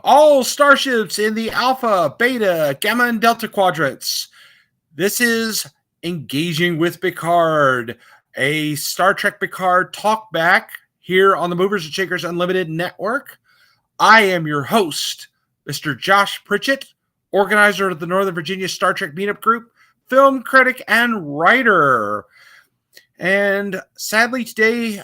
all starships in the Alpha, Beta, Gamma, and Delta quadrants. This is Engaging with Picard, a Star Trek Picard talkback here on the Movers and Shakers Unlimited Network. I am your host, Mr. Josh Pritchett, organizer of the Northern Virginia Star Trek Meetup Group, film critic, and writer. And sadly today,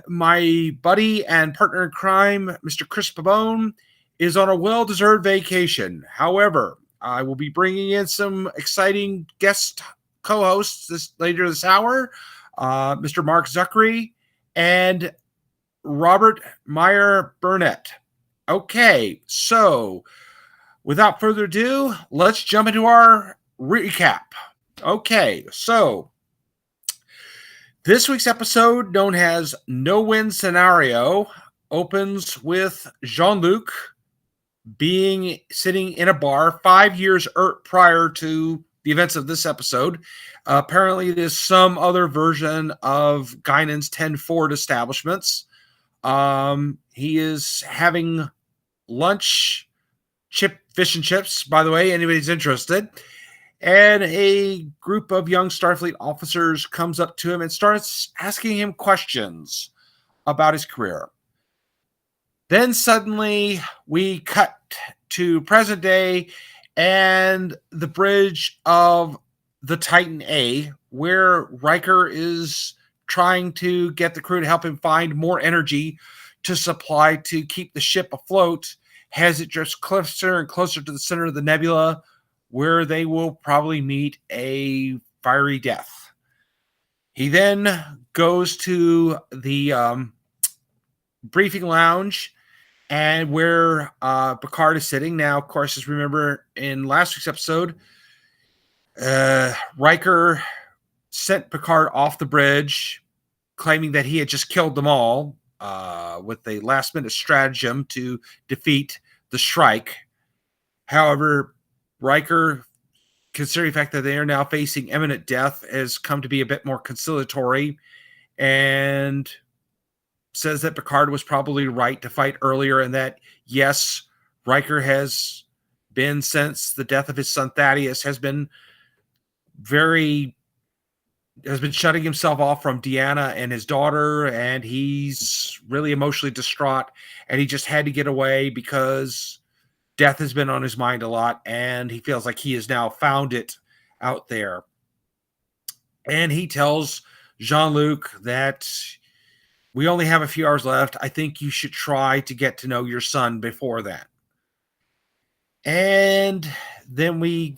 my buddy and partner in crime, Mr. Chris Pabone, is on a well-deserved vacation. However, I will be bringing in some exciting guest co-hosts later this hour, Mr. Marc Zicree and Robert Meyer Burnett. Okay, so without further ado, let's jump into our recap. Okay, so this week's episode, known as No Win Scenario, opens with Jean-Luc sitting in a bar 5 years prior to the events of this episode. Apparently, it is some other version of Guinan's 10 Ford establishments. He is having lunch, fish and chips, by the way, anybody's interested. And a group of young Starfleet officers comes up to him and starts asking him questions about his career. Then suddenly we cut to present day and the bridge of the Titan A, where Riker is trying to get the crew to help him find more energy to supply to keep the ship afloat, as it drifts closer and closer to the center of the nebula, where they will probably meet a fiery death. He then goes to the briefing lounge, and where Picard is sitting. Now, of course, as remember in last week's episode, Riker sent Picard off the bridge, claiming that he had just killed them all with a last-minute stratagem to defeat the Shrike. However, Riker, considering the fact that they are now facing imminent death, has come to be a bit more conciliatory and says that Picard was probably right to fight earlier, and that, yes, Riker has been, since the death of his son Thaddeus, has been shutting himself off from Deanna and his daughter, and he's really emotionally distraught, and he just had to get away because death has been on his mind a lot, and he feels like he has now found it out there. And he tells Jean-Luc that we only have a few hours left. I think you should try to get to know your son before that. And then we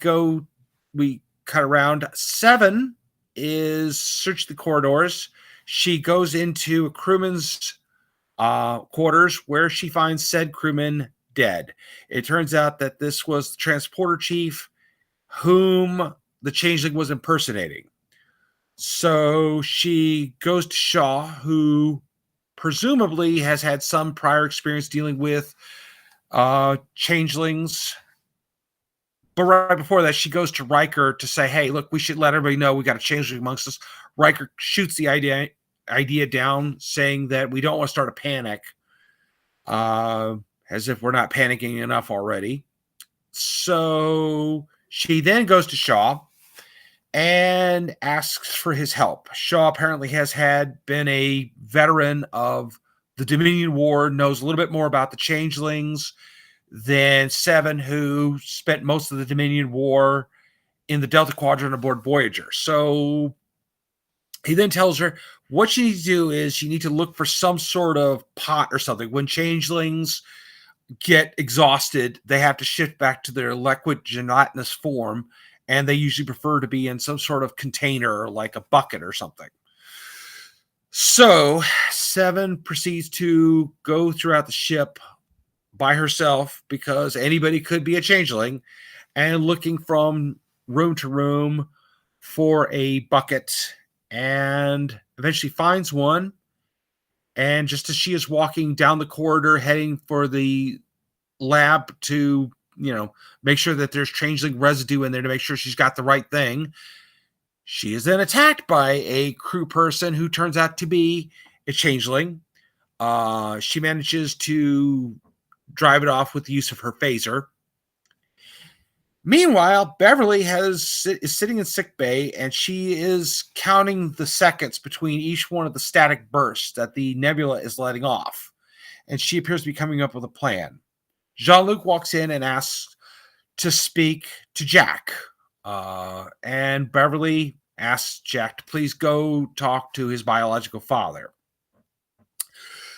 cut around. Seven is search the corridors. She goes into a crewman's quarters, where she finds said crewman dead. It turns out that this was the transporter chief whom the changeling was impersonating. So she goes to Shaw, who presumably has had some prior experience dealing with changelings. But right before that, she goes to Riker to say, hey, look, we should let everybody know we got a changeling amongst us. Riker shoots the idea down, saying that we don't want to start a panic, as if we're not panicking enough already. So she then goes to Shaw and asks for his help. Shaw apparently has been a veteran of the Dominion War, knows a little bit more about the changelings than Seven, who spent most of the Dominion War in the Delta Quadrant aboard Voyager. So he then tells her what she needs to do is you need to look for some sort of pot or something. When changelings get exhausted, they have to shift back to their liquid gelatinous form, and they usually prefer to be in some sort of container, like a bucket or something. So Seven proceeds to go throughout the ship by herself, because anybody could be a changeling, and looking from room to room for a bucket, and eventually finds one. And just as she is walking down the corridor, heading for the lab to, make sure that there's changeling residue in there to make sure she's got the right thing, she is then attacked by a crew person who turns out to be a changeling. She manages to drive it off with the use of her phaser. Meanwhile, Beverly is sitting in sick bay, and she is counting the seconds between each one of the static bursts that the nebula is letting off. And she appears to be coming up with a plan. Jean-Luc walks in and asks to speak to Jack. And Beverly asks Jack to please go talk to his biological father.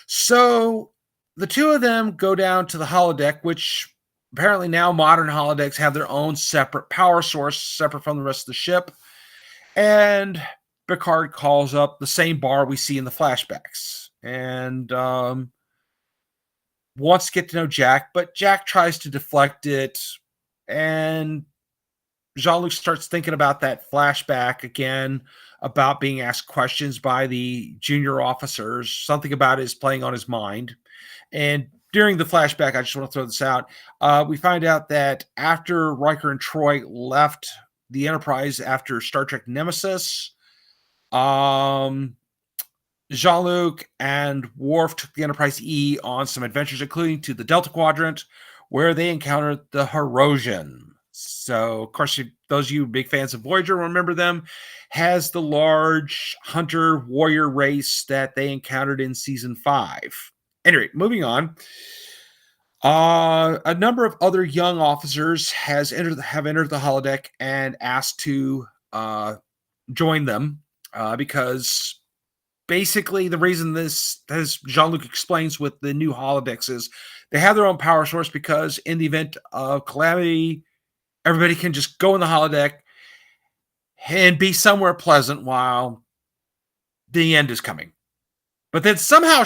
So the two of them go down to the holodeck, which apparently now modern holodecks have their own separate power source, separate from the rest of the ship. And Picard calls up the same bar we see in the flashbacks. And wants to get to know Jack, but Jack tries to deflect it. And Jean-Luc starts thinking about that flashback again, about being asked questions by the junior officers. Something about it is playing on his mind. And during the flashback, I just want to throw this out. We find out that after Riker and Troy left the Enterprise after Star Trek Nemesis, Jean-Luc and Worf took the Enterprise E on some adventures, including to the Delta Quadrant, where they encountered the Herosian. So, of course, those of you big fans of Voyager remember them, has the large hunter warrior race that they encountered in season 5. Anyway, moving on. A number of other young officers have entered the holodeck and asked to join them because basically the reason this, as Jean-Luc explains with the new holodecks, is they have their own power source because in the event of calamity, everybody can just go in the holodeck and be somewhere pleasant while the end is coming. But then somehow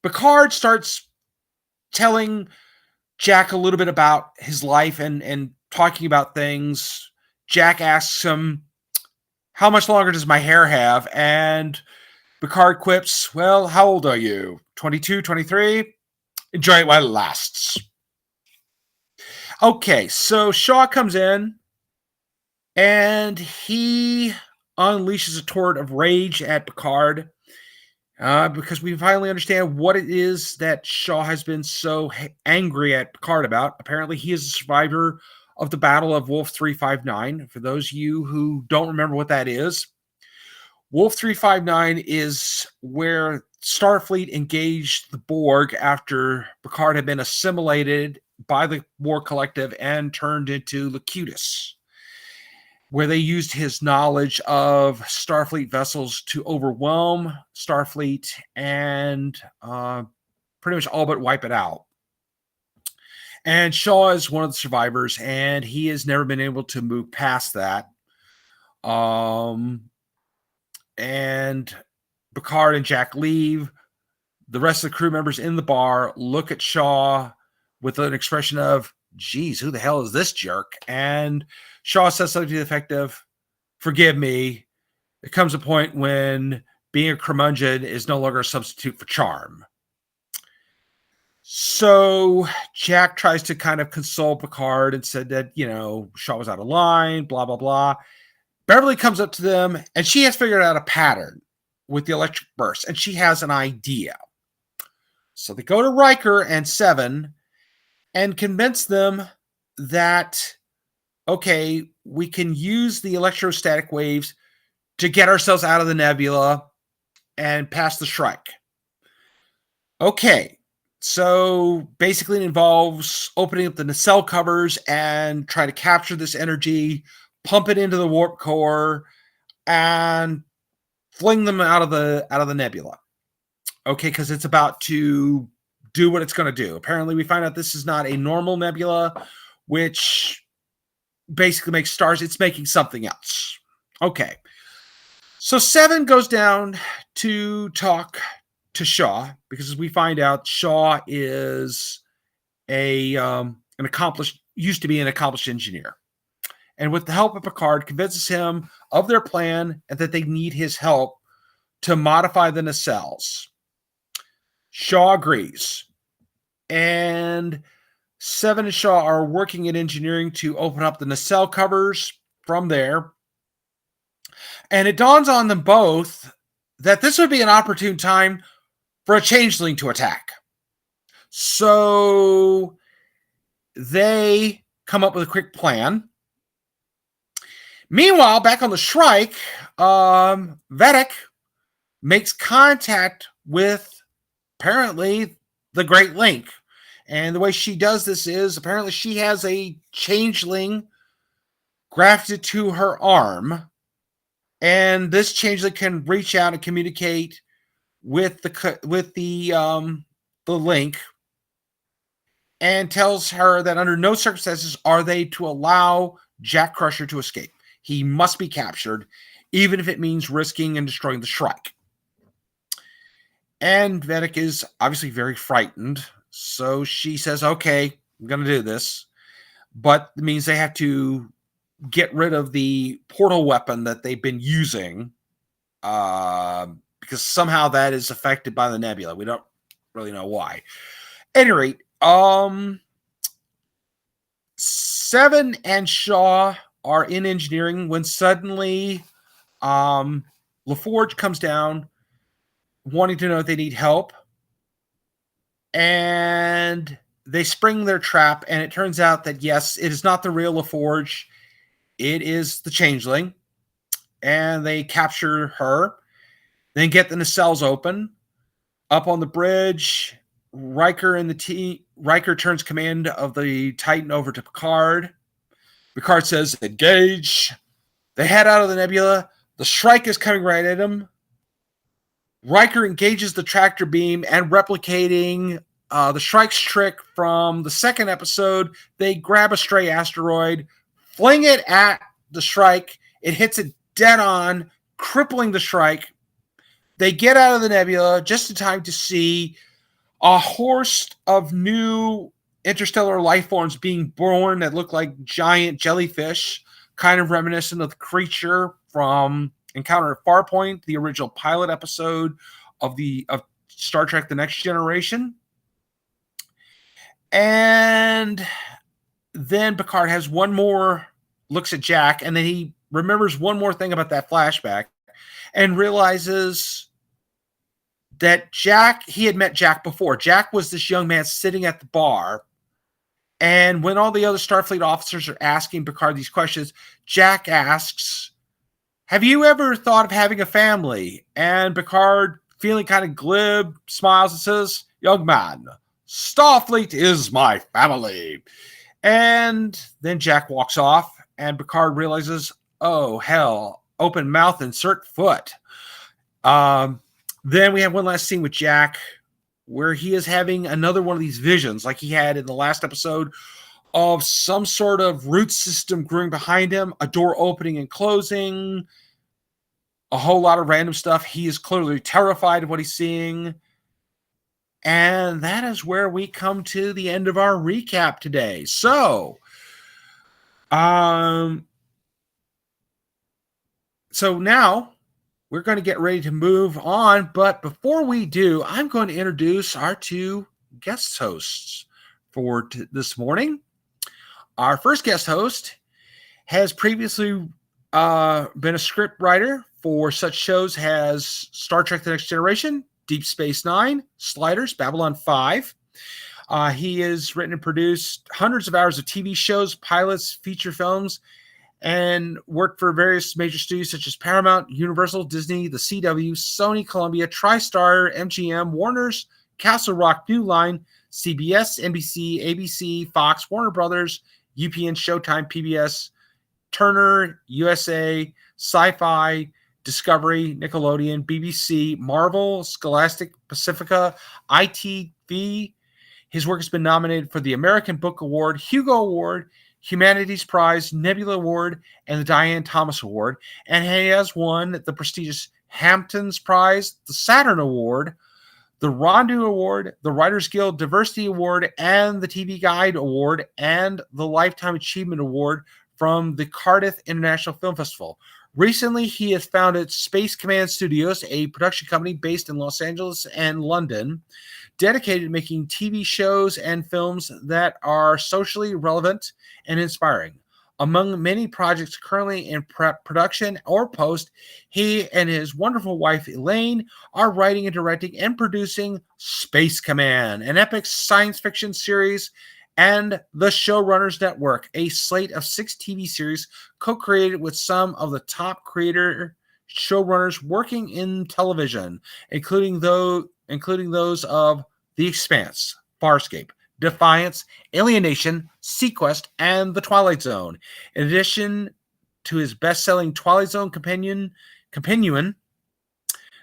Picard starts telling Jack a little bit about his life and talking about things. Jack asks him, how much longer does my hair have? And Picard quips, well, how old are you? 22, 23? Enjoy it while it lasts. Okay, so Shaw comes in and he unleashes a torrent of rage at Picard because we finally understand what it is that Shaw has been so angry at Picard about. Apparently, he is a survivor of the Battle of Wolf 359. For those of you who don't remember what that is, Wolf 359 is where Starfleet engaged the Borg after Picard had been assimilated by the Borg Collective and turned into Locutus, where they used his knowledge of Starfleet vessels to overwhelm Starfleet and pretty much all but wipe it out. And Shaw is one of the survivors, and he has never been able to move past that. And Picard and Jack leave. The rest of the crew members in the bar look at Shaw with an expression of, geez, who the hell is this jerk? And Shaw says something to the effect of, forgive me. There comes a point when being a curmudgeon is no longer a substitute for charm. So Jack tries to kind of console Picard and said that, Shaw was out of line, blah, blah, blah. Beverly comes up to them and she has figured out a pattern with the electric burst and she has an idea. So they go to Riker and Seven and convince them that, okay, we can use the electrostatic waves to get ourselves out of the nebula and past the Shrike. Okay, so basically it involves opening up the nacelle covers and try to capture this energy, pump it into the warp core, and fling them out of the nebula. Okay, because it's about to do what it's going to do. Apparently, we find out this is not a normal nebula, which basically makes stars. It's making something else. Okay. So Seven goes down to talk to Shaw because we find out Shaw is used to be an accomplished engineer. And with the help of Picard, convinces him of their plan and that they need his help to modify the nacelles. Shaw agrees. And Seven and Shaw are working in engineering to open up the nacelle covers from there. And it dawns on them both that this would be an opportune time for a changeling to attack. So they come up with a quick plan. Meanwhile, back on the Shrike, Vedic makes contact with apparently the Great Link. And the way she does this is apparently she has a changeling grafted to her arm. And this changeling can reach out and communicate with the link, and tells her that under no circumstances are they to allow Jack Crusher to escape. He must be captured, even if it means risking and destroying the Shrike. And Vedic is obviously very frightened, so she says, okay, I'm going to do this. But it means they have to get rid of the portal weapon that they've been using, because somehow that is affected by the nebula. We don't really know why. At any rate, Seven and Shaw are in engineering when suddenly LaForge comes down wanting to know if they need help. And they spring their trap, and it turns out that, yes, it is not the real LaForge. It is the changeling. And they capture her. Then get the nacelles open. Up on the bridge, Riker turns command of the Titan over to Picard. Picard says, engage. They head out of the nebula. The Shrike is coming right at him. Riker engages the tractor beam, and replicating the Shrike's trick from the second episode, they grab a stray asteroid, fling it at the Shrike. It hits it dead on, crippling the Shrike. They get out of the nebula just in time to see a host of new interstellar life forms being born that look like giant jellyfish, kind of reminiscent of the creature from Encounter at Farpoint, the original pilot episode of Star Trek The Next Generation. And then Picard has one more, looks at Jack, and then he remembers one more thing about that flashback and realizes that he had met Jack before. Jack was this young man sitting at the bar. And when all the other Starfleet officers are asking Picard these questions, Jack asks, have you ever thought of having a family? And Picard, feeling kind of glib, smiles and says, young man, Starfleet is my family. And then Jack walks off, and Picard realizes, oh, hell, open mouth, insert foot. Then we have one last scene with Jack where he is having another one of these visions like he had in the last episode of some sort of root system growing behind him, a door opening and closing, a whole lot of random stuff. He is clearly terrified of what he's seeing. And that is where we come to the end of our recap today. So now we're going to get ready to move on. But before we do, I'm going to introduce our two guest hosts for this morning. Our first guest host has previously been a script writer for such shows as Star Trek The Next Generation, Deep Space Nine, Sliders, Babylon 5. He has written and produced hundreds of hours of TV shows, pilots, feature films, and worked for various major studios such as Paramount, Universal, Disney, the CW, Sony, Columbia, TriStar, MGM, Warner's, Castle Rock, New Line, CBS, NBC, ABC, Fox, Warner Brothers, UPN, Showtime, PBS, Turner, USA, Sci-Fi, Discovery, Nickelodeon, BBC, Marvel, Scholastic, Pacifica, ITV. His work has been nominated for the American Book Award, Hugo Award, Humanities Prize, Nebula Award, and the Diane Thomas Award. And he has won the prestigious Hamptons Prize, the Saturn Award, the Rondu Award, the Writers Guild Diversity Award, and the TV Guide Award, and the Lifetime Achievement Award from the Cardiff International Film Festival. Recently, he has founded Space Command Studios, a production company based in Los Angeles and London, dedicated to making TV shows and films that are socially relevant and inspiring. Among many projects currently in production or post, he and his wonderful wife Elaine are writing and directing and producing Space Command, an epic science fiction series, and The Showrunners Network, a slate of 6 TV series co-created with some of the top creator showrunners working in television, including those of The Expanse, Farscape, Defiance, Alienation, Sequest, and The Twilight Zone. In addition to his best-selling Twilight Zone companion,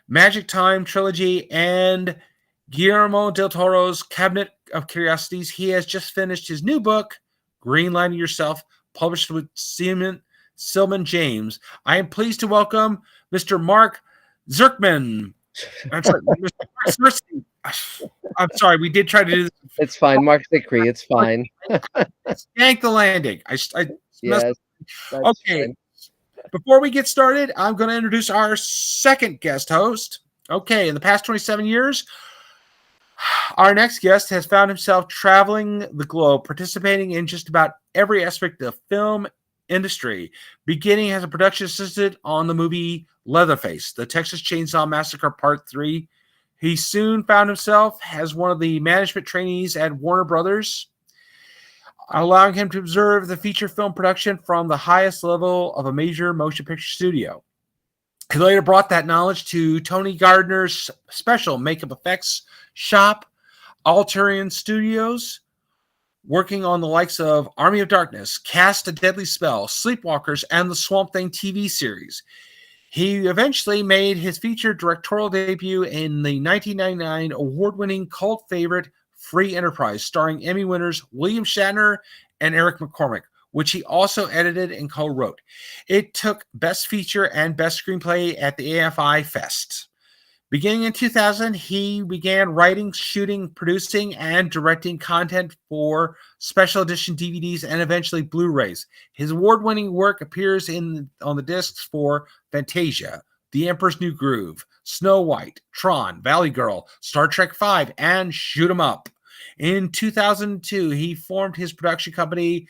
Magic Time trilogy, and Guillermo del Toro's Cabinet of Curiosities, he has just finished his new book, Greenlighting Yourself, published with Silman James. I am pleased to welcome Mr. Marc Zirkman. I'm sorry, Mr. Marc I'm sorry, we did try to do this. It's fine, Marc Zicree. It's fine. Yank the landing. Yes. Okay. Fine. Before we get started, I'm going to introduce our second guest host. Okay, in the past 27 years, our next guest has found himself traveling the globe, participating in just about every aspect of the film industry, beginning as a production assistant on the movie Leatherface, The Texas Chainsaw Massacre Part 3. He soon found himself as one of the management trainees at Warner Brothers, allowing him to observe the feature film production from the highest level of a major motion picture studio. He later brought that knowledge to Tony Gardner's special makeup effects shop, Alterian Studios, working on the likes of Army of Darkness, Cast a Deadly Spell, Sleepwalkers, and the Swamp Thing TV series. He eventually made his feature directorial debut in the 1999 award-winning cult favorite Free Enterprise, starring Emmy winners William Shatner and Eric McCormack, which he also edited and co-wrote. It took Best Feature and Best Screenplay at the AFI Fest. Beginning in 2000, he began writing, shooting, producing, and directing content for special edition DVDs and eventually Blu-rays. His award-winning work appears on the discs for Fantasia, The Emperor's New Groove, Snow White, Tron, Valley Girl, Star Trek V, and Shoot 'em Up. In 2002, he formed his production company,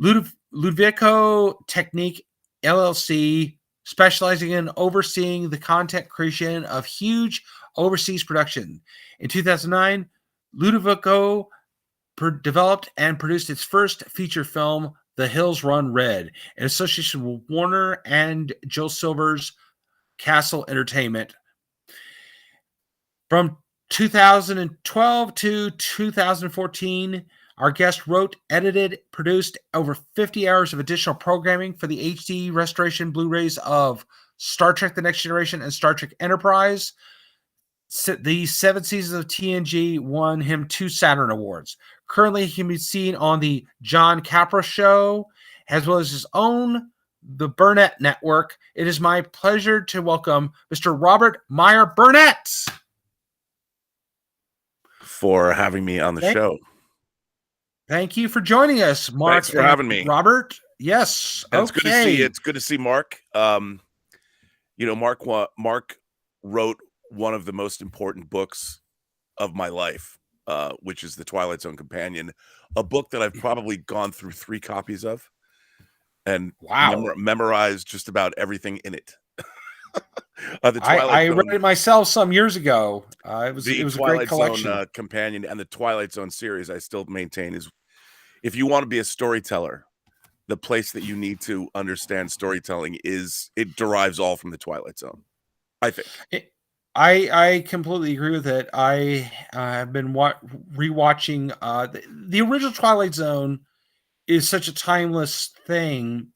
Ludovico Technique LLC, specializing in overseeing the content creation of huge overseas production. In 2009, Ludovico developed and produced its first feature film, The Hills Run Red, in association with Warner and Joe Silver's Castle Entertainment. From 2012 to 2014, our guest wrote, edited, produced over 50 hours of additional programming for the HD restoration Blu-rays of Star Trek The Next Generation and Star Trek Enterprise. The 7 seasons of TNG won him 2 Saturn Awards. Currently, he can be seen on the John Capra Show, as well as his own, the Burnett Network. It is my pleasure to welcome Mr. Robert Meyer Burnett. For having me on the show. Thank you for joining us, Marc. Thanks for having me, Robert. Yes, it's good to see. It's good to see Marc. Marc wrote one of the most important books of my life, which is The Twilight Zone Companion, a book that I've probably gone through 3 copies of, and memorized just about everything in it. I read it myself some years ago. It was a great collection. Zone, Companion and the Twilight Zone series, I still maintain, is, if you want to be a storyteller, the place that you need to understand storytelling it derives all from the Twilight Zone, I think. I completely agree with it. I have been rewatching the original Twilight Zone is such a timeless thing.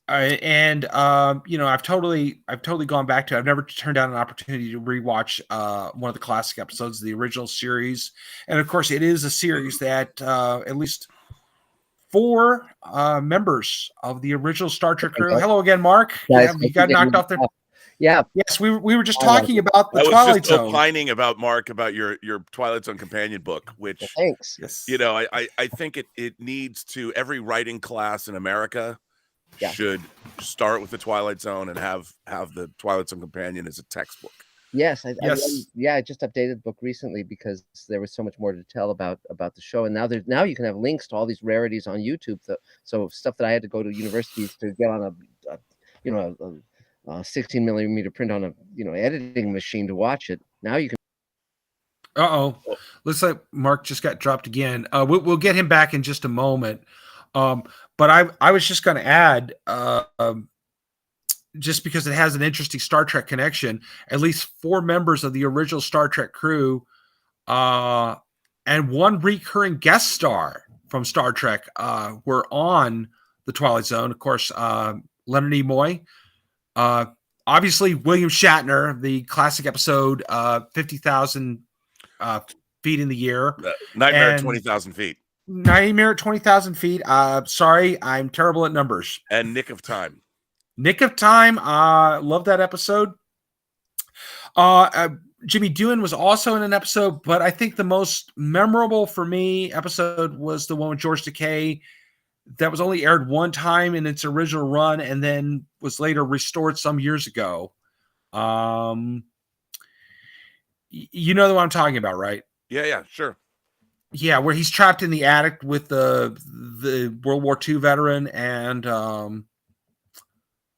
I've totally gone back to it. I've never turned down an opportunity to rewatch one of the classic episodes of the original series. And of course, it is a series that at least 4 members of the original Star Trek crew. Hello again, Marc. You got knocked off there. Yeah. Yes, we were just talking about the Twilight Zone. Opining about Marc about your Twilight Zone companion book, which thanks. Yes. I think it needs to, every writing class in America should start with the Twilight Zone and have the Twilight Zone companion as a textbook. Yes, Yes. I just updated the book recently because there was so much more to tell about the show, and now you can have links to all these rarities on YouTube. So stuff that I had to go to universities to get on a 16 millimeter print on a editing machine to watch it. Now you can. Uh-oh. Looks like Mark just got dropped again. We'll get him back in just a moment. But I was just going to add, just because it has an interesting Star Trek connection, at least 4 members of the original Star Trek crew, and 1 recurring guest star from Star Trek, were on the Twilight Zone. Of course, Leonard Nimoy, obviously William Shatner, the classic episode 50,000 feet in the air, Nightmare at and 20,000 feet, Nightmare at 20,000 feet. Sorry, I'm terrible at numbers. and Nick of Time. Nick of Time. Love that episode. Jimmy Doohan was also in an episode, but I think the most memorable for me episode was the one with George Takei that was only aired one time in its original run and then was later restored some years ago. You know the one I'm talking about, right? Yeah, sure. Yeah, where he's trapped in the attic with the World War II veteran, and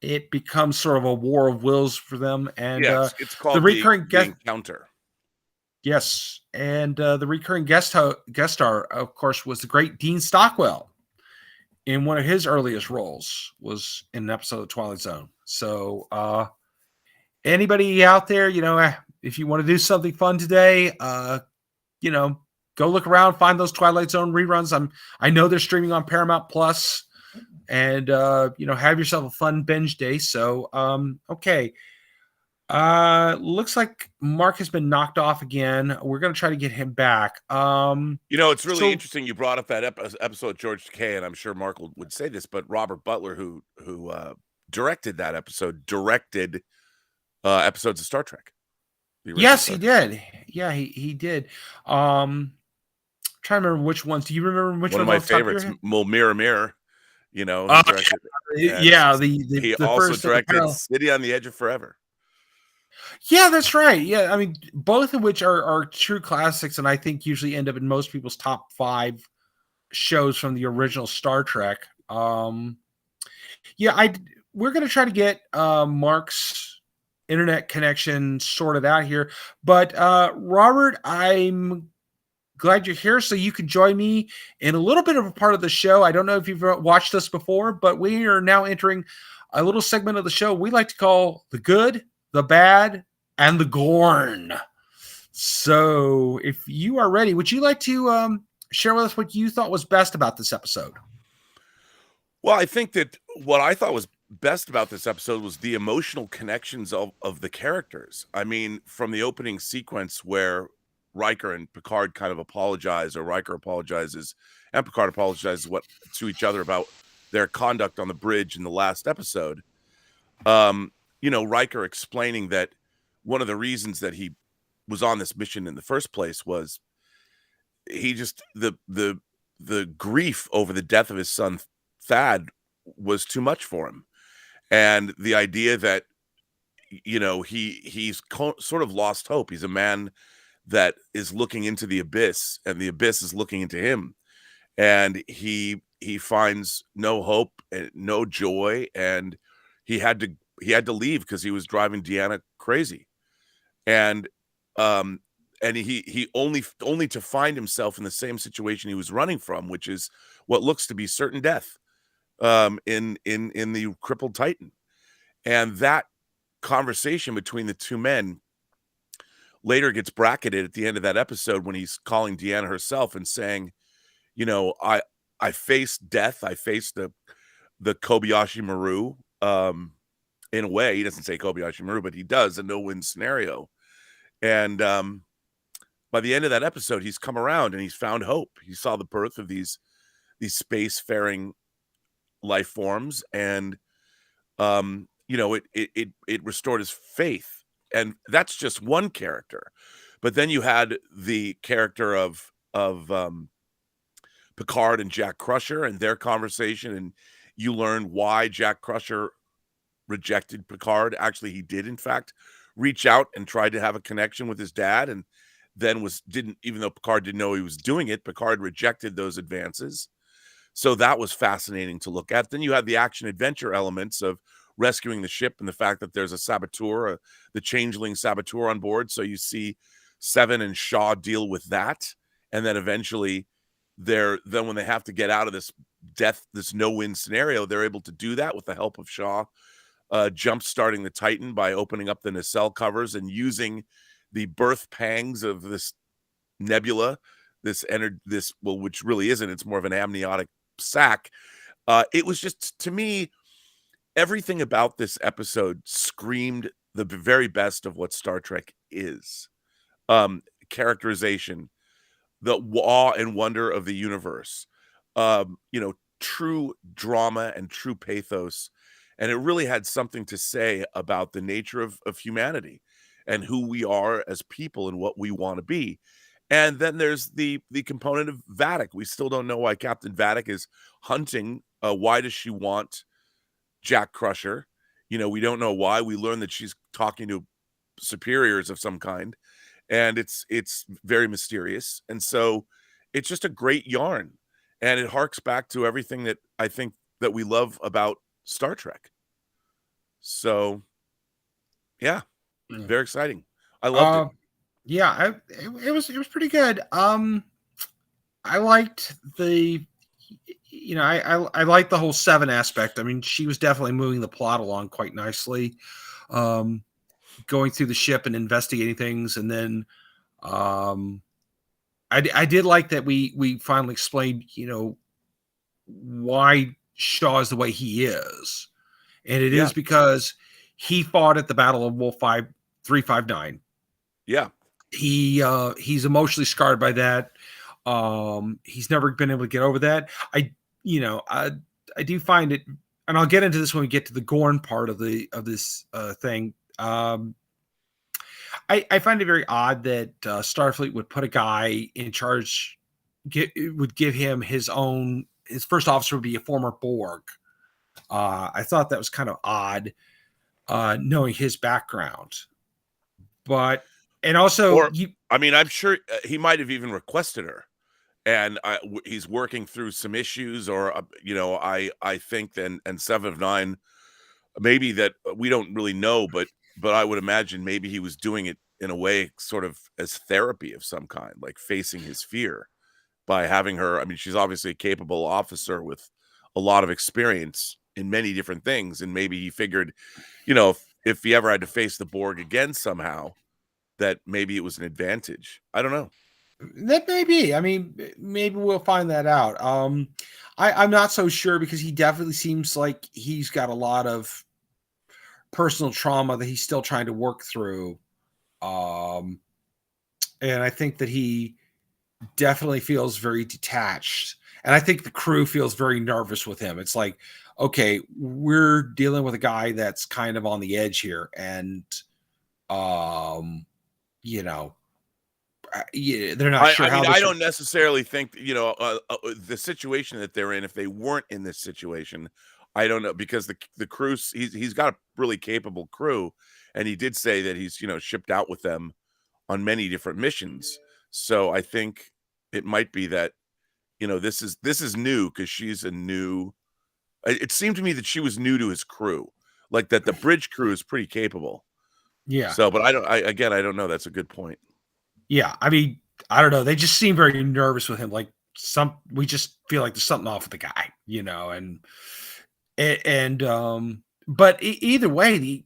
it becomes sort of a war of wills for them. And yes, it's called the recurring the Encounter. Yes, and the recurring guest star, of course, was the great Dean Stockwell. In one of his earliest roles, was in an episode of Twilight Zone. So, anybody out there, if you want to do something fun today, go look around, find those Twilight Zone reruns. I know they're streaming on Paramount Plus, and have yourself a fun binge day. So, okay. Looks like Mark has been knocked off again. We're going to try to get him back. It's really interesting you brought up that episode of George Takei, and I'm sure Mark would say this, but Robert Butler, who directed that episode, directed episodes of Star Trek. Yes, he did. Yeah, he did. Trying to remember which ones. Do you remember which one of my favorites? Well, Mirror Mirror. He directed. Yeah, he also directed City on the Edge of Forever. Yeah, that's right. Yeah, I mean, both of which are true classics, and I think usually end up in most people's top 5 shows from the original Star Trek. We're going to try to get Mark's internet connection sorted out here. But Robert, I'm glad you're here, so you can join me in a little bit of a part of the show. I don't know if you've watched this before, but we are now entering a little segment of the show we like to call The Good, The Bad, and The Gorn. So if you are ready, would you like to share with us what you thought was best about this episode? Well, I think that what I thought was best about this episode was the emotional connections of the characters. I mean, from the opening sequence where Riker and Picard kind of apologize, or Riker apologizes and Picard apologizes to each other about their conduct on the bridge in the last episode. Riker explaining that one of the reasons that he was on this mission in the first place was he just the grief over the death of his son Thad was too much for him, and the idea that he's sort of lost hope. He's a man that is looking into the abyss, and the abyss is looking into him, and he finds no hope and no joy, and he had to leave because he was driving Deanna crazy, and he only to find himself in the same situation he was running from, which is what looks to be certain death, in the crippled Titan. And that conversation between the two men later gets bracketed at the end of that episode when he's calling Deanna herself and saying, I faced death, I faced the Kobayashi Maru. In a way, he doesn't say Kobayashi Maru, but he does, a no-win scenario. And by the end of that episode, he's come around and he's found hope. He saw the birth of these spacefaring life forms, and it restored his faith. And that's just one character. But then you had the character of Picard and Jack Crusher and their conversation, and you learn why Jack Crusher rejected Picard. Actually, he did, in fact, reach out and tried to have a connection with his dad, and then didn't, even though Picard didn't know he was doing it, Picard rejected those advances. So that was fascinating to look at. Then you have the action adventure elements of rescuing the ship and the fact that there's a saboteur, the changeling saboteur on board. So you see Seven and Shaw deal with that. And then eventually then when they have to get out of this no-win scenario, they're able to do that with the help of Shaw, jump-starting the Titan by opening up the nacelle covers and using the birth pangs of this nebula, which really isn't, it's more of an amniotic sac. It was just, to me, everything about this episode screamed the very best of what Star Trek is. Characterization, the awe and wonder of the universe, true drama and true pathos. And it really had something to say about the nature of humanity and who we are as people and what we want to be. And then there's the component of Vadic. We still don't know why Captain Vadic is hunting. Why does she want Jack Crusher? We don't know why. We learn that she's talking to superiors of some kind, and it's very mysterious. And so it's just a great yarn, and it harks back to everything that I think that we love about Star Trek. So, yeah, very exciting. I loved it. Yeah, it was pretty good. I liked I liked the whole Seven aspect. I mean, she was definitely moving the plot along quite nicely, going through the ship and investigating things, and then I did like that we finally explained, why Shaw is the way he is, and it is because he fought at the Battle of Wolf 359. Yeah. He's emotionally scarred by that. He's never been able to get over that. I do find it, and I'll get into this when we get to the Gorn part of this thing. I find it very odd that Starfleet would put a guy in charge, would give him his first officer would be a former Borg. I thought that was kind of odd, knowing his background. But, and also, I'm sure he might have even requested her, and he's working through some issues, or I think, and Seven of Nine, maybe, that we don't really know, but I would imagine maybe he was doing it in a way sort of as therapy of some kind, like facing his fear by having her. I mean, she's obviously a capable officer with a lot of experience in many different things, and maybe he figured, if he ever had to face the Borg again somehow, that maybe it was an advantage. I don't know. That may be. I mean, maybe we'll find that out. I'm not so sure, because he definitely seems like he's got a lot of personal trauma that he's still trying to work through. And I think that he definitely feels very detached. And I think the crew feels very nervous with him. It's like, okay, we're dealing with a guy that's kind of on the edge here. And, they're not sure how. I don't necessarily think, the situation that they're in, if they weren't in this situation, I don't know, because the crew, he's got a really capable crew, and he did say that he's, shipped out with them on many different missions. So I think it might be that, this is new, because she's a new. It seemed to me that she was new to his crew, like that the bridge crew is pretty capable. Yeah. So, but I don't know. That's a good point. Yeah, I mean, I don't know. They just seem very nervous with him. Like we just feel like there's something off with the guy, but either way, the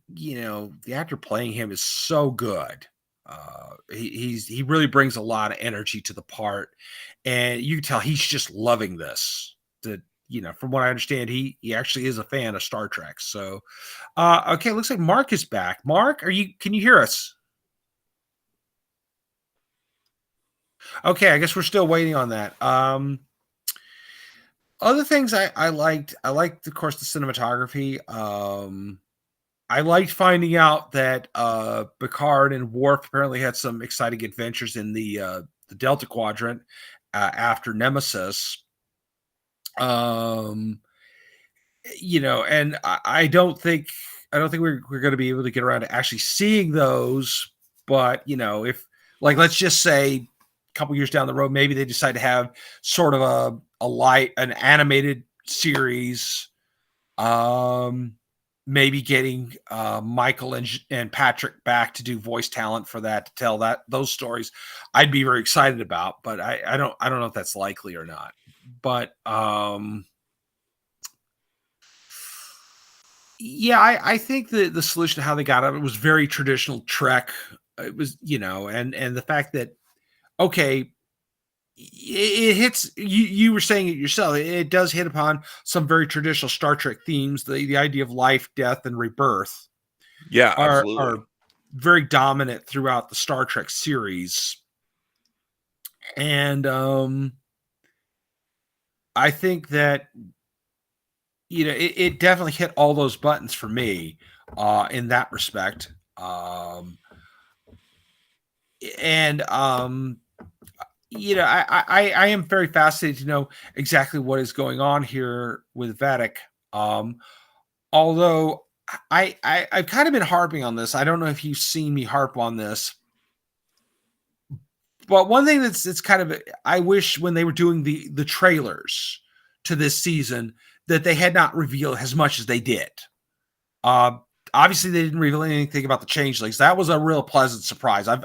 actor playing him is so good. He really brings a lot of energy to the part, and you can tell he's just loving this. From what I understand, he actually is a fan of Star Trek. So, okay, looks like Mark is back. Mark, can you hear us? Okay, I guess we're still waiting on that. Other things I liked, of course, the cinematography. I liked finding out that Picard and Worf apparently had some exciting adventures in the Delta Quadrant after Nemesis. And I don't think we're going to be able to get around to actually seeing those. But if let's just say a couple years down the road, maybe they decide to have sort of an animated series. Maybe getting Michael and Patrick back to do voice talent for that, to tell those stories, I'd be very excited about. But I don't know if that's likely or not. But yeah, I think the solution to how they got out of it was very traditional Trek. It was, and the fact that, okay, it hits, you were saying it yourself, it does hit upon some very traditional Star Trek themes. The idea of life, death, and rebirth are very dominant throughout the Star Trek series. And I think that it definitely hit all those buttons for me in that respect. I am very fascinated to know exactly what is going on here with Vedic. Although I've kind of been harping on this. I don't know if you've seen me harp on this. But one thing it's kind of, I wish when they were doing the trailers to this season that they had not revealed as much as they did. Obviously, they didn't reveal anything about the changelings. That was a real pleasant surprise. I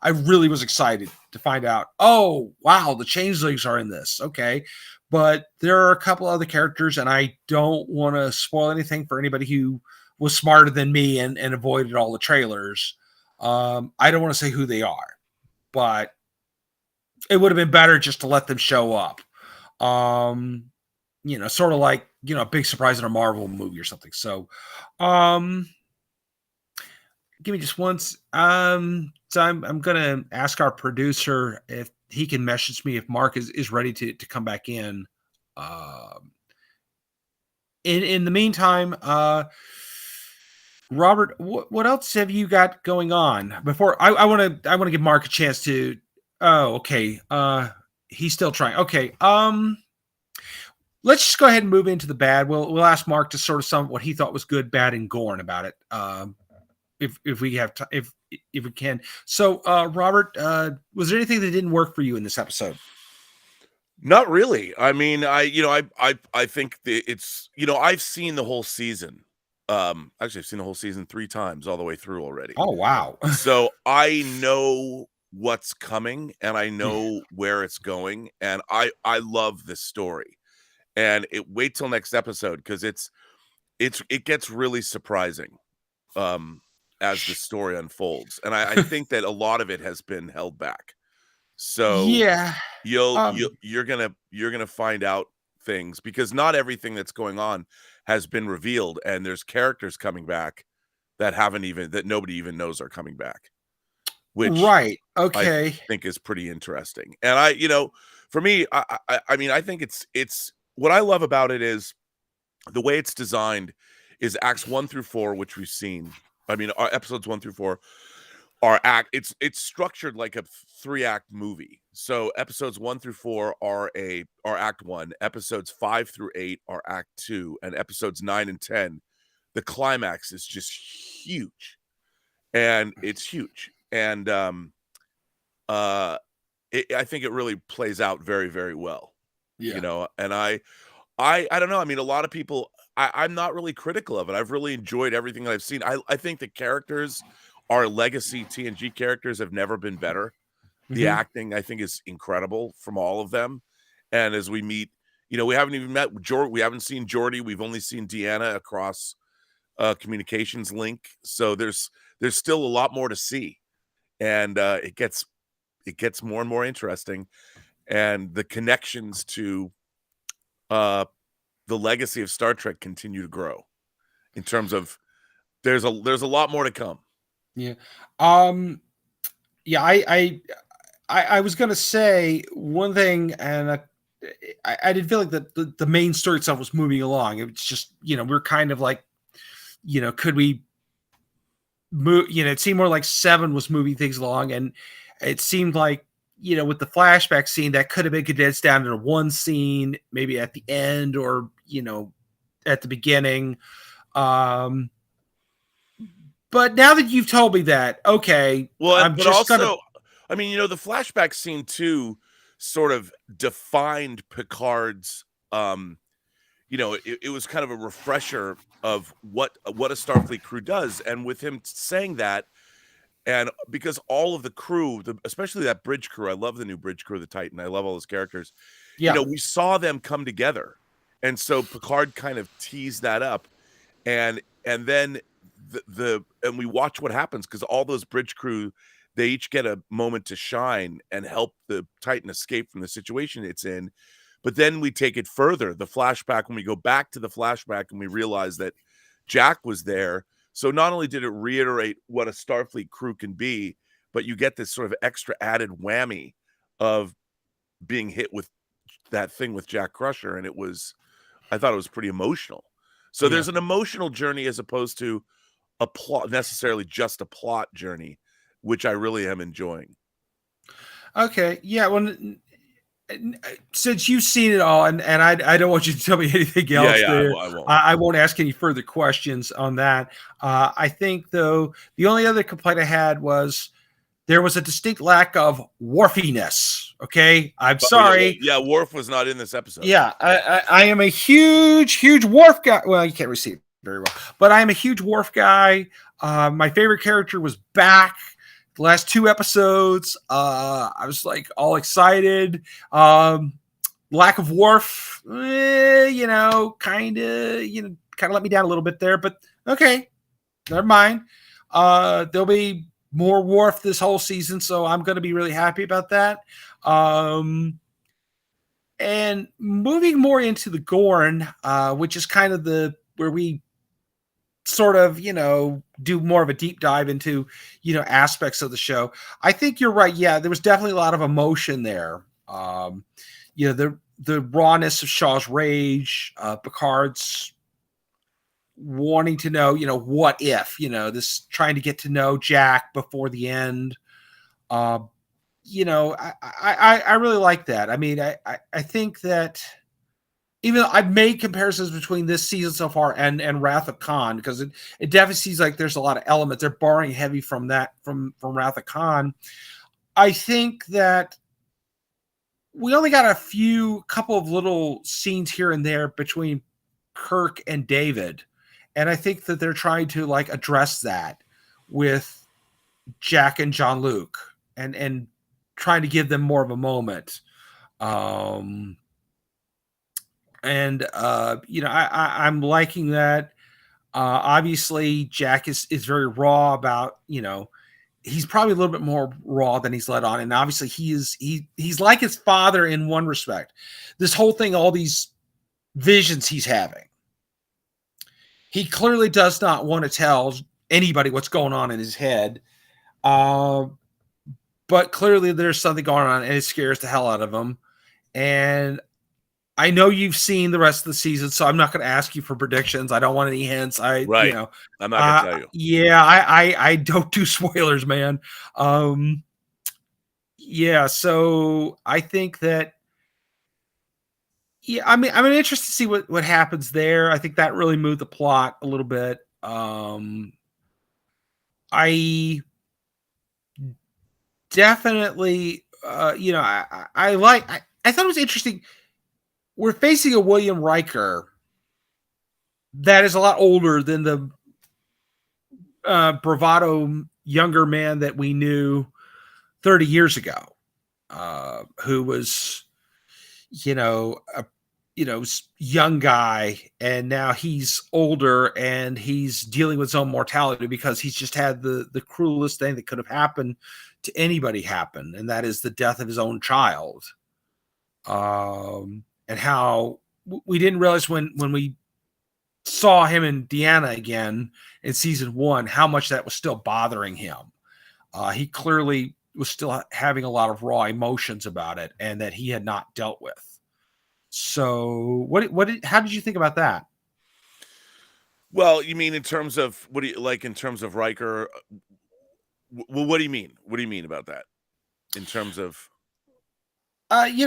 really was excited to find out, oh, wow, the changelings are in this. Okay. But there are a couple other characters, and I don't want to spoil anything for anybody who was smarter than me and avoided all the trailers. I don't want to say who they are, but it would have been better just to let them show up. Sort of like, a big surprise in a Marvel movie or something. So, give me just once. So I'm going to ask our producer if he can message me if Mark is ready to come back in. In the meantime, Robert, what else have you got going on? Before I want to give Mark a chance to. Oh, okay. He's still trying. Okay. Let's just go ahead and move into the bad. We'll ask Mark to sort of sum what he thought was good, bad, and GORN about it. If we have if we can. So, Robert, was there anything that didn't work for you in this episode? Not really. I mean, I think it's, I've seen the whole season. Actually, I've seen the whole season 3 times all the way through already. Oh, wow. So I know what's coming and I know where it's going. And I love this story. And wait till next episode, because it gets really surprising as the story unfolds. And I think that a lot of it has been held back. So yeah, you're gonna find out things, because not everything that's going on has been revealed, and there's characters coming back that nobody even knows are coming back. Which right. Okay. I think is pretty interesting. And for me, I mean, I think it's what I love about it is the way it's designed is acts 1 through 4, which we've seen. I mean, our episodes 1 through 4 are it's structured like a 3-act movie. So episodes 1 through 4 are act 1, episodes 5 through 8 are act 2, and episodes 9 and 10, the climax is just huge. And it's huge. And I think it really plays out very, very well. Yeah. And I don't know. I mean, a lot of people, I'm not really critical of it. I've really enjoyed everything that I've seen. I think the characters, our legacy TNG characters, have never been better. The acting, I think, is incredible from all of them. And as we meet, we haven't even met Geordi. We haven't seen Geordi. We've only seen Deanna across communications link. So there's still a lot more to see. And it gets more and more interesting. And the connections to the legacy of Star Trek continue to grow in terms of there's a lot more to come. Yeah. Yeah, I was going to say one thing, and I didn't feel like the main story itself was moving along. It's just, we're kind of like, could we move, it seemed more like 7 was moving things along, and it seemed like, with the flashback scene, that could have been condensed down into one scene, maybe at the end or, at the beginning. But now that you've told me that, okay, Well, I'm but just also, gonna. I mean, the flashback scene too sort of defined Picard's. It was kind of a refresher of what a Starfleet crew does, and with him saying that, and because all of the crew, especially that bridge crew, I love the new bridge crew, the Titan. I love all those characters. Yeah. We saw them come together, and so Picard kind of teased that up, and then and we watch what happens because all those bridge crew, they each get a moment to shine and help the Titan escape from the situation it's in. But then we take it further, the flashback, when we go back to the flashback and we realize that Jack was there. So not only did it reiterate what a Starfleet crew can be, but you get this sort of extra added whammy of being hit with that thing with Jack Crusher. And I thought it was pretty emotional. So Yeah. there's an emotional journey as opposed to a plot, necessarily just a plot journey, which I really am enjoying. Okay. Yeah. Well, since you've seen it all, and I don't want you to tell me anything else there. I won't. I won't ask any further questions on that. I think, though, the only other complaint I had was there was a distinct lack of Worfiness. Okay. I'm sorry. Yeah, Worf was not in this episode. Yeah. I am a huge Worf guy. Well, you can't receive it very well, but I am a huge Worf guy. My favorite character was back. The last 2 episodes, I was like all excited. Lack of Worf, kind of let me down a little bit there, but okay, never mind. There'll be more Worf this whole season, so I'm going to be really happy about that. And moving more into the Gorn, which is kind of where we sort of, do more of a deep dive into, aspects of the show. I think you're right. Yeah, there was definitely a lot of emotion there. The rawness of Shaw's rage, Picard's wanting to know, what if, this trying to get to know Jack before the end. I really like that. I mean, I think that even though I've made comparisons between this season so far and Wrath of Khan, because it definitely seems like there's a lot of elements. They're borrowing heavy from that, from Wrath of Khan. I think that we only got a couple of little scenes here and there between Kirk and David. And I think that they're trying to address that with Jack and Jean-Luc and trying to give them more of a moment. I'm liking that. Obviously Jack is very raw about, he's probably a little bit more raw than he's let on. And obviously he's like his father in one respect. This whole thing, all these visions he's having, he clearly does not want to tell anybody what's going on in his head. But clearly there's something going on and it scares the hell out of him. And I know you've seen the rest of the season, so I'm not going to ask you for predictions. I don't want any hints. I'm not going to tell you. Yeah, I don't do spoilers, man. So I think that, I'm interested to see what happens there. I think that really moved the plot a little bit. I definitely, I thought it was interesting. We're facing a William Riker that is a lot older than the bravado younger man that we knew 30 years ago, who was, a young guy, and now he's older and he's dealing with his own mortality because he's just had the cruelest thing that could have happened to anybody happen, and that is the death of his own child. And how we didn't realize when we saw him and Deanna again in season 1, how much that was still bothering him. He clearly was still having a lot of raw emotions about it, and that he had not dealt with. So how did you think about that? Well, you mean in terms of, in terms of Riker? Well, what do you mean? What do you mean about that? In terms of,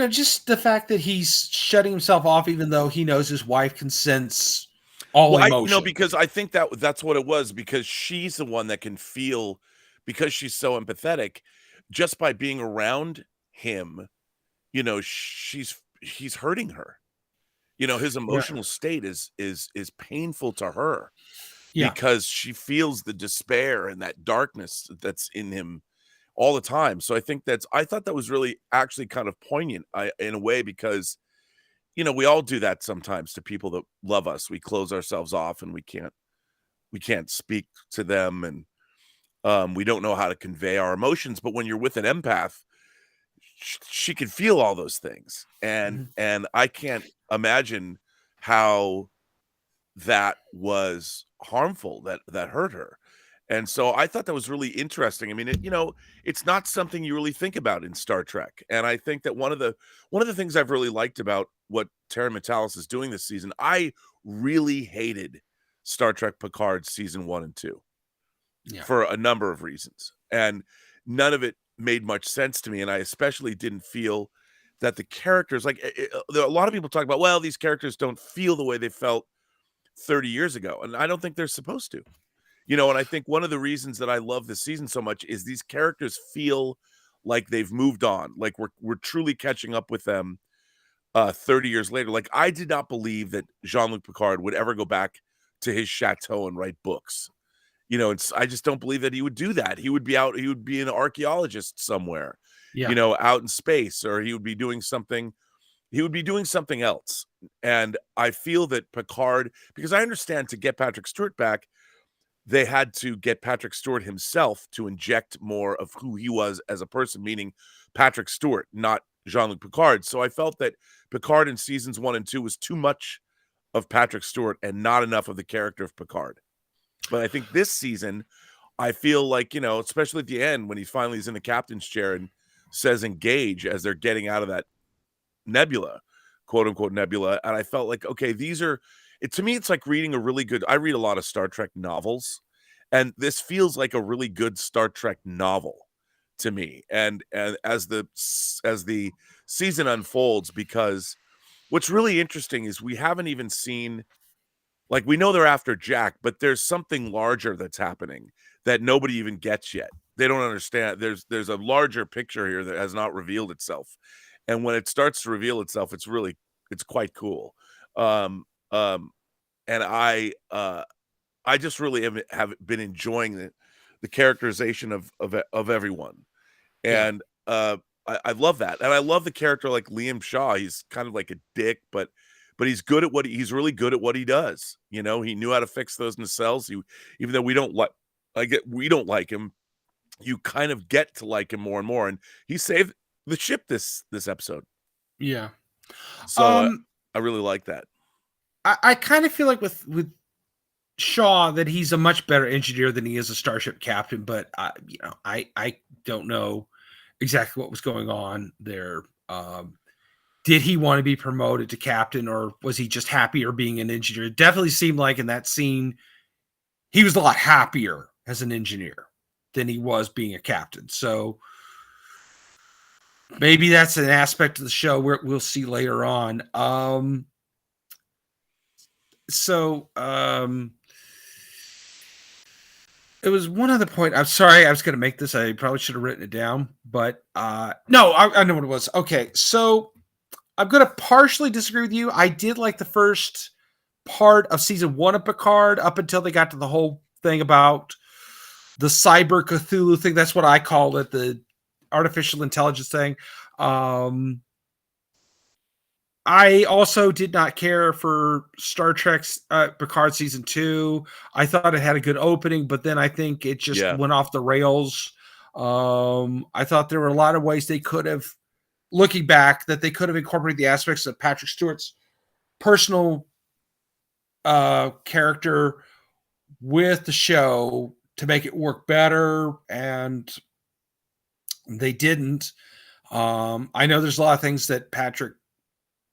just the fact that he's shutting himself off, even though he knows his wife consents all Well, emotion. because I think that's what it was, because she's the one that can feel, because she's so empathetic, just by being around him, he's hurting her. His Yeah. emotional state is painful to her, Yeah. because she feels the despair and that darkness that's in him all the time. So I thought that was really actually kind of poignant, in a way, because we all do that sometimes to people that love us. We close ourselves off and we can't speak to them, and we don't know how to convey our emotions. But when you're with an empath, she can feel all those things, and Mhm. and I can't imagine how that was harmful, that hurt her. And so I thought that was really interesting. I mean, it's not something you really think about in Star Trek. And I think that one of the things I've really liked about what Terry Matalas is doing this season, I really hated Star Trek Picard season 1 and 2 Yeah. for a number of reasons. And none of it made much sense to me. And I especially didn't feel that the characters, like, a lot of people talk about, well, these characters don't feel the way they felt 30 years ago. And I don't think they're supposed to. And I think one of the reasons that I love this season so much is these characters feel like they've moved on, like we're truly catching up with them 30 years later. Like, I did not believe that Jean-Luc Picard would ever go back to his chateau and write books. I just don't believe that he would do that. He would be an archaeologist somewhere, Yeah. out in space, or he would be doing something else. And I feel that Picard, because I understand, to get Patrick Stewart back, they had to get Patrick Stewart himself to inject more of who he was as a person, meaning Patrick Stewart, not Jean-Luc Picard. So I felt that Picard in seasons 1 and 2 was too much of Patrick Stewart and not enough of the character of Picard. But I think this season, I feel like, especially at the end when he finally is in the captain's chair and says engage as they're getting out of that nebula, quote unquote nebula. And I felt like, okay, to me, it's like reading I read a lot of Star Trek novels, and this feels like a really good Star Trek novel to me. And as the season unfolds, because what's really interesting is we haven't even seen, like, we know they're after Jack, but there's something larger that's happening that nobody even gets yet. They don't understand. There's a larger picture here that has not revealed itself. And when it starts to reveal itself, it's quite cool. Um, and I just really have been enjoying the characterization of everyone. Yeah. And I love that. And I love the character like Liam Shaw. He's kind of like a dick, but he's good at he's really good at what he does. He knew how to fix those nacelles. Even though we don't like him, you kind of get to like him more and more. And he saved the ship this episode. Yeah. So I really like that. I kind of feel like with Shaw that he's a much better engineer than he is a starship captain, but I don't know exactly what was going on there. Did he want to be promoted to captain, or was he just happier being an engineer? It definitely seemed like in that scene he was a lot happier as an engineer than he was being a captain. So maybe that's an aspect of the show where we'll see later on. It was one other point. I'm sorry, I was going to make this. I probably should have written it down, but no, I know what it was. Okay, so I'm going to partially disagree with you. I did like the first part of season 1 of Picard up until they got to the whole thing about the cyber Cthulhu thing. That's what I called it, the artificial intelligence thing. I also did not care for Star Trek's Picard season 2. I thought it had a good opening, but then I think it just went off the rails. I thought there were a lot of ways they could have, looking back, that they could have incorporated the aspects of Patrick Stewart's personal character with the show to make it work better, and they didn't. I know there's a lot of things that Patrick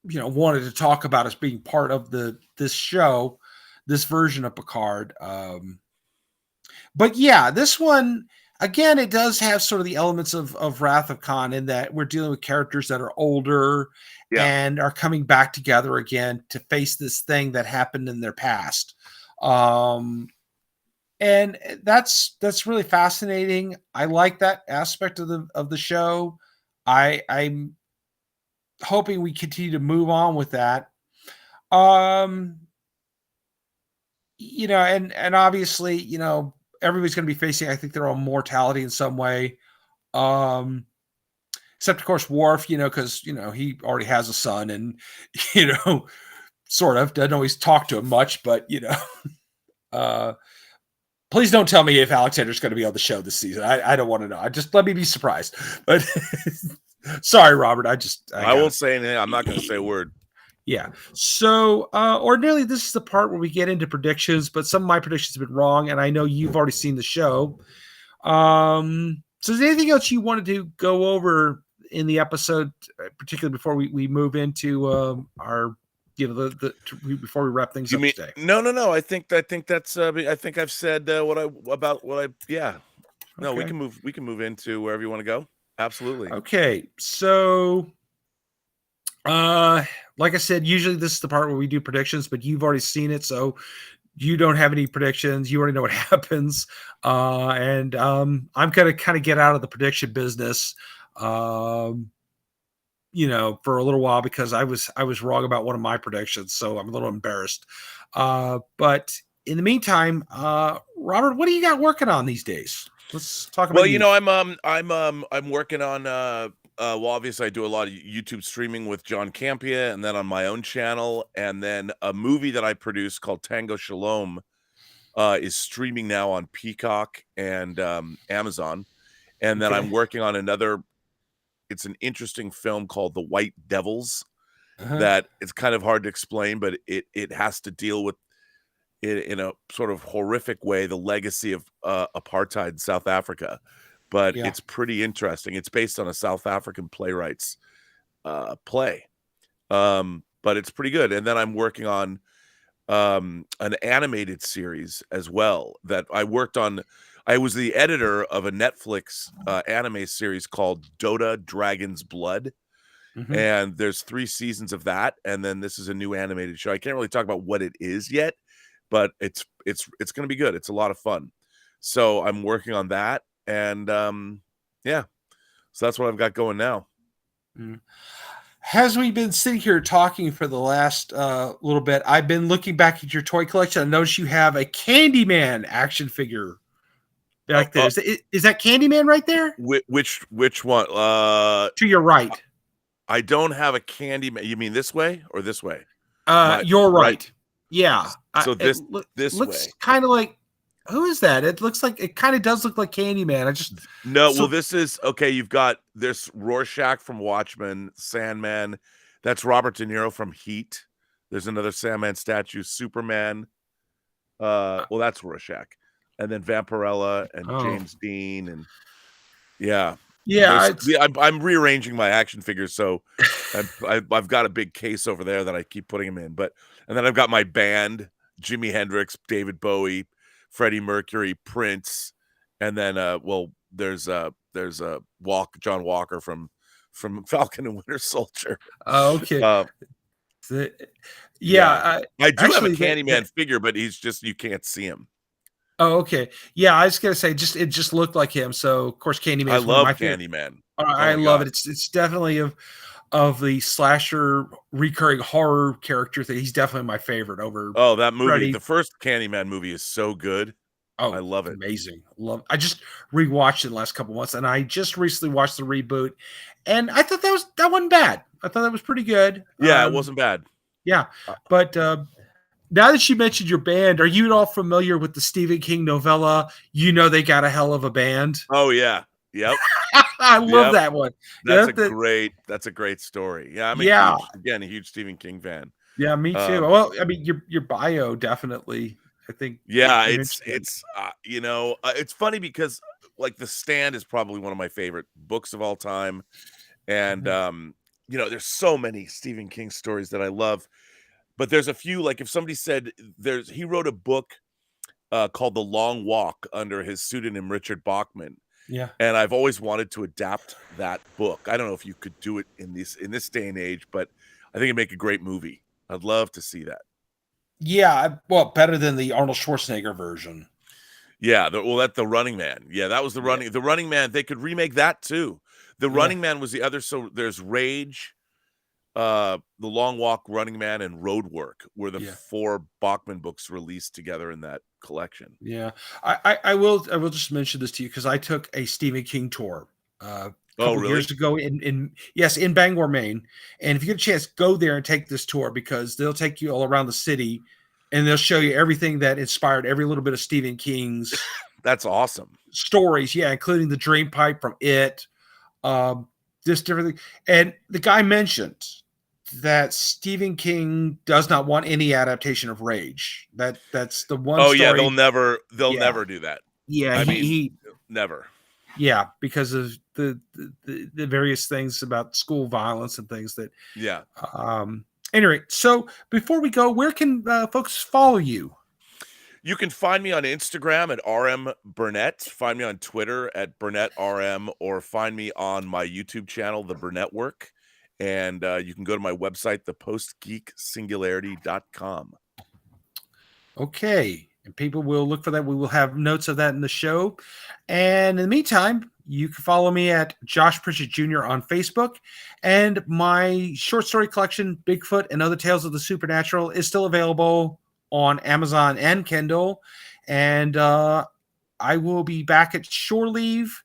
wanted to talk about as being part of this show, this version of Picard. But yeah, this one, again, it does have sort of the elements of Wrath of Khan in that we're dealing with characters that are older and are coming back together again to face this thing that happened in their past. And that's really fascinating. I like that aspect of the show. I'm hoping we continue to move on with that. And obviously, everybody's going to be facing, I think, their own mortality in some way. Except of course Worf, because he already has a son, and sort of doesn't always talk to him much, but please don't tell me if Alexander's going to be on the show this season. I don't want to know. I just let me be surprised. But sorry, Robert. I won't say anything. I'm not going to say a word. Yeah. So ordinarily this is the part where we get into predictions, but some of my predictions have been wrong, and I know you've already seen the show. So is there anything else you wanted to go over in the episode, particularly before we move into our before we wrap things up today? No. I think that's I think I've said yeah. No, Okay. we can move into wherever you want to go. Absolutely. Okay. So like I said, usually this is the part where we do predictions, but you've already seen it, so you don't have any predictions. You already know what happens. And I'm gonna kind of get out of the prediction business. For a little while, because I was wrong about one of my predictions, so I'm a little embarrassed. But in the meantime, Robert, what do you got working on these days? Let's talk about. Well, I'm working on well, obviously I do a lot of YouTube streaming with John Campia, and then on my own channel, and then a movie that I produced called Tango Shalom is streaming now on Peacock and Amazon, and then I'm working on another. It's an interesting film called The White Devils that it's kind of hard to explain, but it has to deal with it in a sort of horrific way, the legacy of apartheid in South Africa. But it's pretty interesting. It's based on a South African playwright's play. But it's pretty good. And then I'm working on an animated series as well that I worked on. I was the editor of a Netflix anime series called Dota Dragon's Blood. And there's 3 seasons of that. And then this is a new animated show. I can't really talk about what it is yet, but it's going to be good. It's a lot of fun. So I'm working on that. And so that's what I've got going now. As we've been sitting here talking for the last little bit, I've been looking back at your toy collection. I noticed you have a Candyman action figure back there. Is that Candyman right there? Which one? To your right. I don't have a Candyman. You mean this way or this way? You're right. Yeah. So this looks way. Kind of like, who is that? It kind of does look like Candyman. Well, this is okay. You've got this Rorschach from Watchmen, Sandman. That's Robert De Niro from Heat. There's another Sandman statue, Superman. Well, that's Rorschach, and then Vampirella and James Dean, and I'm rearranging my action figures, so I've got a big case over there that I keep putting them in. And then I've got my band: Jimi Hendrix, David Bowie, Freddie Mercury, Prince, and then there's John Walker from Falcon and Winter Soldier. Okay. I do have a Candyman figure, but he's just, you can't see him. Oh, okay. Yeah, I was gonna say it just looked like him. So of course Candyman. I love Candyman. I love it. It's definitely of the slasher recurring horror character thing. He's definitely my favorite over. Oh, that movie, Freddy. The first Candyman movie is so good. Oh, I love it. Amazing. I just rewatched it in the last couple months, and I just recently watched the reboot, and I thought that wasn't bad. I thought that was pretty good. Yeah, it wasn't bad. Yeah, but now that you mentioned your band, are you at all familiar with the Stephen King novella? They got a hell of a band. Oh yeah, yep. I love that one. That's a great story. Yeah, I'm a huge Stephen King fan. Yeah, me too. Well, I mean, your bio definitely. I think. Yeah, it's it's funny because like The Stand is probably one of my favorite books of all time, and there's so many Stephen King stories that I love, but there's a few, like if somebody said he wrote a book called The Long Walk under his pseudonym Richard Bachman, Yeah. And I've always wanted to adapt that book. I don't know if you could do it in this day and age, but I think it'd make a great movie. I'd love to see that. Yeah, well, better than the Arnold Schwarzenegger version. Yeah, that's The Running Man. Yeah, that was The Running Man. They could remake that too. The Running Man was the other. So there's Rage, The Long Walk, Running Man, and Road Work were the 4 Bachman books released together in that collection. Yeah, I will just mention this to you because I took a Stephen King tour a couple years ago in Bangor, Maine. And if you get a chance, go there and take this tour because they'll take you all around the city and they'll show you everything that inspired every little bit of Stephen King's That's awesome. stories. Yeah, including the Dream Pipe from It, just everything. And the guy mentioned that Stephen King does not want any adaptation of Rage. That's the one. Oh story. yeah, they'll never do that. Yeah, I mean, he never. Yeah, because of the various things about school violence and things that. Yeah. Anyway, so before we go, where can folks follow you? You can find me on Instagram at RM Burnett. Find me on Twitter at Burnett RM, or find me on my YouTube channel, The Burnett Work. And you can go to my website, thepostgeeksingularity.com. Okay. And people will look for that. We will have notes of that in the show. And in the meantime, you can follow me at Josh Pritchett Jr. on Facebook. And my short story collection, Bigfoot and Other Tales of the Supernatural, is still available on Amazon and Kindle. And I will be back at Shore Leave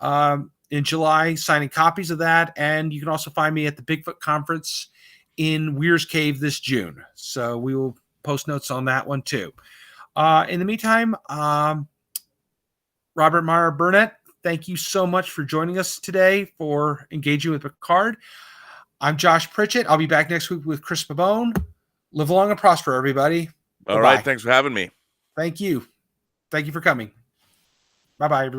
in July signing copies of that. And you can also find me at the Bigfoot Conference in Weir's Cave this June. So we will post notes on that one too. In the meantime, Robert Meyer Burnett, thank you so much for joining us today for engaging with Picard. I'm Josh Pritchett. I'll be back next week with Chris Pabone. Live long and prosper, everybody. All right. Thanks for having me. Thank you. Thank you for coming. Bye-bye, everybody.